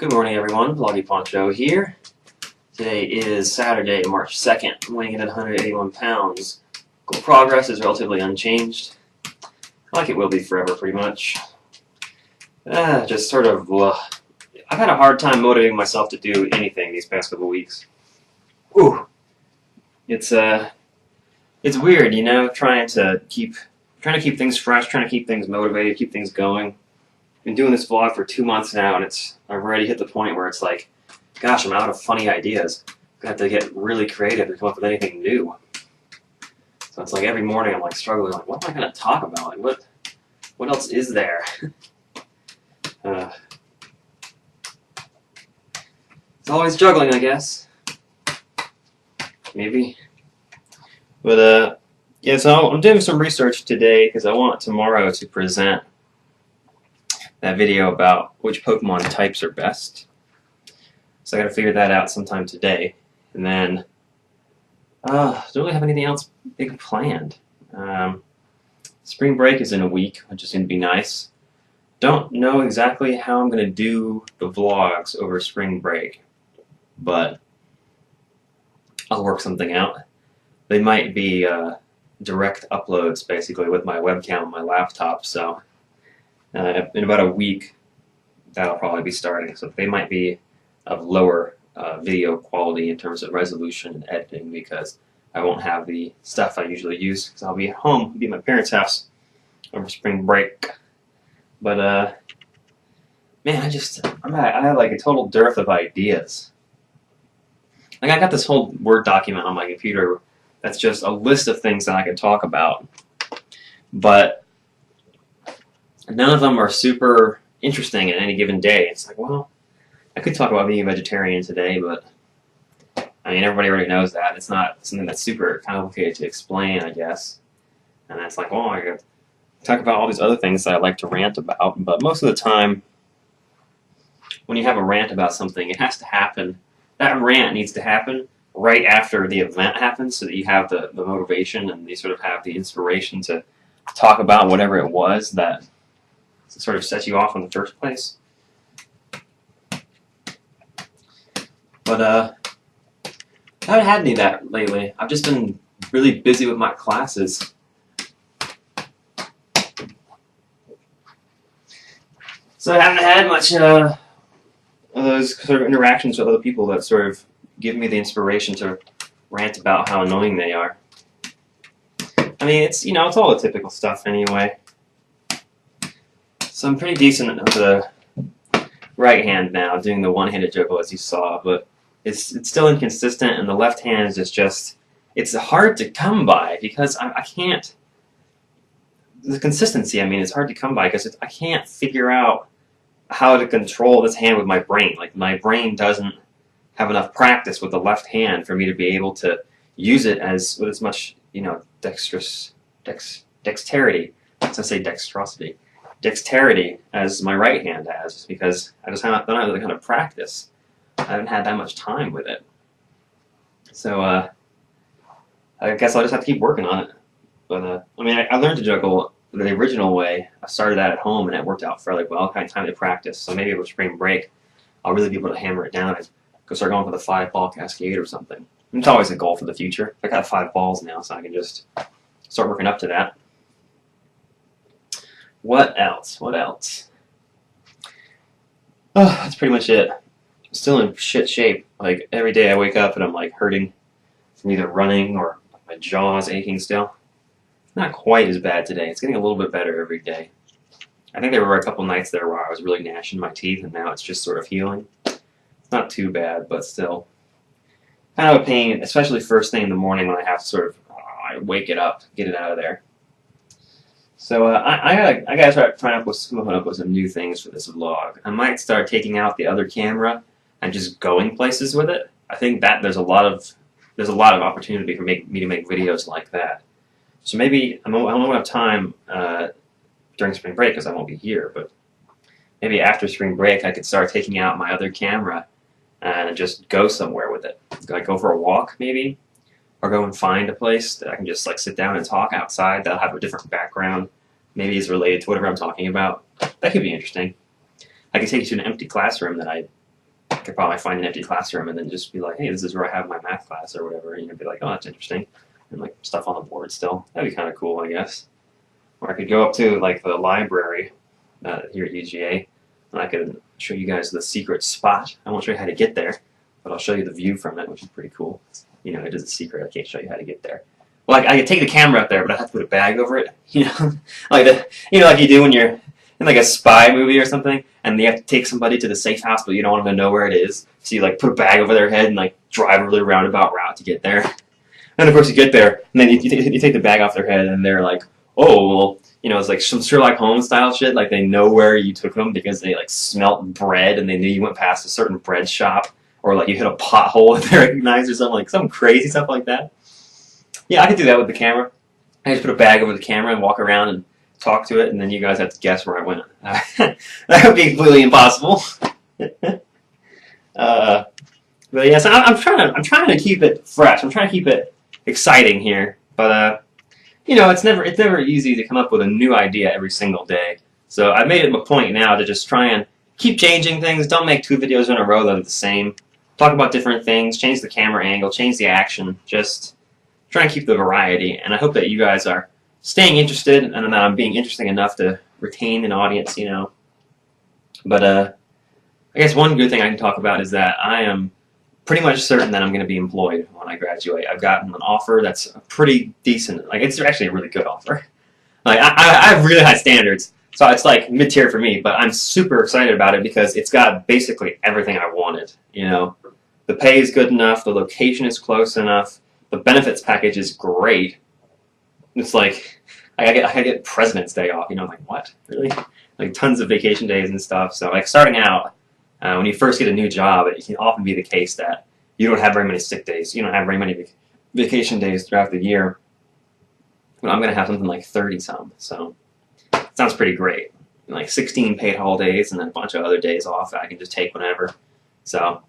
Good morning, everyone. Vloggy Poncho here. Today is Saturday, March 2nd. I'm weighing in at 181 pounds. Goal progress is relatively unchanged. Like it will be forever, pretty much. Just sort of, I've had a hard time motivating myself to do anything these past couple weeks. Ooh. It's weird, you know, trying to keep things fresh, trying to keep things motivated, keep things going. Been doing this vlog for 2 months now, and I've already hit the point where it's like, gosh, I'm out of funny ideas. I have to get really creative to come up with anything new. So it's like every morning I'm like struggling, like, what am I going to talk about? Like, what else is there? It's always juggling, I guess. Maybe. But yeah, so I'm doing some research today because I want tomorrow to present that video about which Pokemon types are best. So I gotta figure that out sometime today. And then, don't really have anything else big planned. Spring break is in a week, which is gonna be nice. Don't know exactly how I'm gonna do the vlogs over spring break, but I'll work something out. They might be direct uploads, basically, with my webcam on my laptop, so in about a week, that'll probably be starting. So they might be of lower video quality in terms of resolution and editing because I won't have the stuff I usually use because I'll be at home, I'll be at my parents' house over spring break. But man, I have like a total dearth of ideas. Like I got this whole Word document on my computer that's just a list of things that I can talk about, but none of them are super interesting at any given day. It's like, well, I could talk about being a vegetarian today, but I mean, everybody already knows that. It's not something that's super complicated to explain, I guess. And it's like, well, I could talk about all these other things that I like to rant about, but most of the time, when you have a rant about something, it has to happen. That rant needs to happen right after the event happens so that you have the motivation and you sort of have the inspiration to talk about whatever it was that sort of set you off in the first place. But I haven't had any of that lately. I've just been really busy with my classes. So I haven't had much of those sort of interactions with other people that sort of give me the inspiration to rant about how annoying they are. I mean, it's all the typical stuff anyway. So I'm pretty decent with the right hand now, doing the one-handed juggle as you saw, but it's still inconsistent, and the left hand is just it's hard to come by because I can't. The consistency, I mean, it's hard to come by because I can't figure out how to control this hand with my brain. Like, my brain doesn't have enough practice with the left hand for me to be able to use it with as much, dexterity. Let's not say dexterosity. Dexterity as my right hand has, because I just don't have the kind of practice. I haven't had that much time with it. So, I guess I'll just have to keep working on it. But, I mean, I learned to juggle the original way. I started that at home, and it worked out fairly well. Kind of time to practice. So maybe over spring break, I'll really be able to hammer it down and go start going for the 5-ball cascade or something. It's always a goal for the future. I got 5 balls now, so I can just start working up to that. What else? What else? Oh, that's pretty much it. I'm still in shit shape. Like, every day I wake up and I'm like hurting from either running or my jaw's aching still. Not quite as bad today. It's getting a little bit better every day. I think there were a couple nights there where I was really gnashing my teeth, and now it's just sort of healing. It's not too bad, but still kind of a pain, especially first thing in the morning when I have to sort of I wake it up, get it out of there. So I gotta start coming up with some new things for this vlog. I might start taking out the other camera and just going places with it. I think that there's a lot of opportunity for me to make videos like that. So maybe I won't have time during spring break because I won't be here. But maybe after spring break, I could start taking out my other camera and just go somewhere with it. Like go for a walk, maybe. Or go and find a place that I can just like sit down and talk outside that'll have a different background, maybe is related to whatever I'm talking about. That could be interesting. I could take you to an empty classroom that I could probably find an empty classroom and then just be like, hey, this is where I have my math class or whatever. And you'd be like, oh, that's interesting. And like stuff on the board still. That'd be kind of cool, I guess. Or I could go up to like the library here at UGA, and I could show you guys the secret spot. I won't show you how to get there, but I'll show you the view from it, which is pretty cool. You know, it is a secret. I can't show you how to get there. Well, I could take the camera up there, but I have to put a bag over it. You know, like like you do when you're in like a spy movie or something, and you have to take somebody to the safe house, but you don't want them to know where it is. So you like put a bag over their head and like drive a really roundabout route to get there. And of course you get there, and then you take the bag off their head, and they're like, oh, well, you know, it's like some Sherlock Holmes style shit. Like they know where you took them because they like smelt bread and they knew you went past a certain bread shop, or like you hit a pothole and they recognized or something, like some crazy stuff like that. Yeah, I could do that with the camera. I just put a bag over the camera and walk around and talk to it, and then you guys have to guess where I went. That would be completely impossible. But yeah, so I'm trying to keep it fresh. I'm trying to keep it exciting here, but you know, it's never easy to come up with a new idea every single day. So I made it a point now to just try and keep changing things. Don't make 2 videos in a row that are the same. Talk about different things. Change the camera angle. Change the action. Just try and keep the variety. And I hope that you guys are staying interested and that I'm being interesting enough to retain an audience. You know. But I guess one good thing I can talk about is that I am pretty much certain that I'm going to be employed when I graduate. I've gotten an offer that's pretty decent. Like, it's actually a really good offer. Like, I have really high standards, so it's like mid-tier for me, but I'm super excited about it because it's got basically everything I wanted, you know. The pay is good enough, the location is close enough, the benefits package is great. It's like, I get President's Day off, you know, I'm like, what? Really? Like, tons of vacation days and stuff, so like, starting out, when you first get a new job, it can often be the case that you don't have very many sick days. You don't have very many vacation days throughout the year. But I'm going to have something like 30-some, so it sounds pretty great. Like 16 paid holidays and then a bunch of other days off that I can just take whenever. So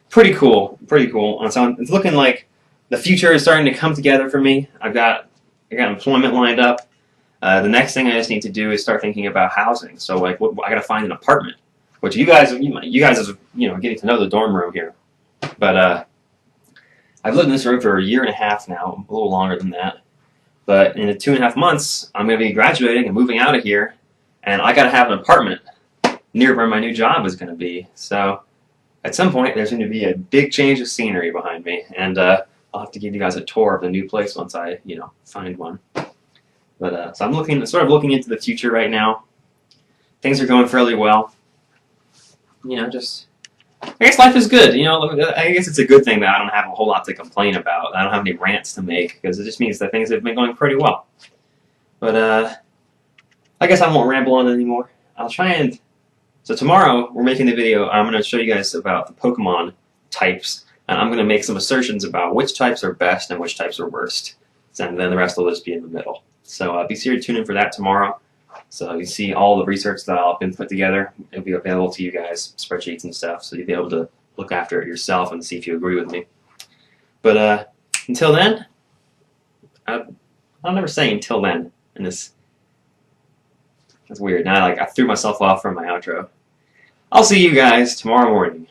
pretty cool, pretty cool. And so it's looking like the future is starting to come together for me. I got employment lined up. The next thing I just need to do is start thinking about housing. So like, I got to find an apartment. Which you guys are, you know, getting to know the dorm room here. But I've lived in this room for a year and a half now, a little longer than that. But in 2.5 months, I'm going to be graduating and moving out of here, and I got to have an apartment near where my new job is going to be. So at some point, there's going to be a big change of scenery behind me, and I'll have to give you guys a tour of the new place once I, you know, find one. But so I'm sort of looking into the future right now. Things are going fairly well. You know, I guess life is good. You know, I guess it's a good thing that I don't have a whole lot to complain about. I don't have any rants to make because it just means that things have been going pretty well. But I guess I won't ramble on anymore. I'll try and... So tomorrow, we're making the video. I'm going to show you guys about the Pokemon types, and I'm going to make some assertions about which types are best and which types are worst. And then the rest will just be in the middle. So be sure to tune in for that tomorrow. So you see all the research that I've been put together. It'll be available to you guys, spreadsheets and stuff, so you'll be able to look after it yourself and see if you agree with me. But until then, I'll never say until then in this. That's weird. Now I threw myself off from my outro. I'll see you guys tomorrow morning.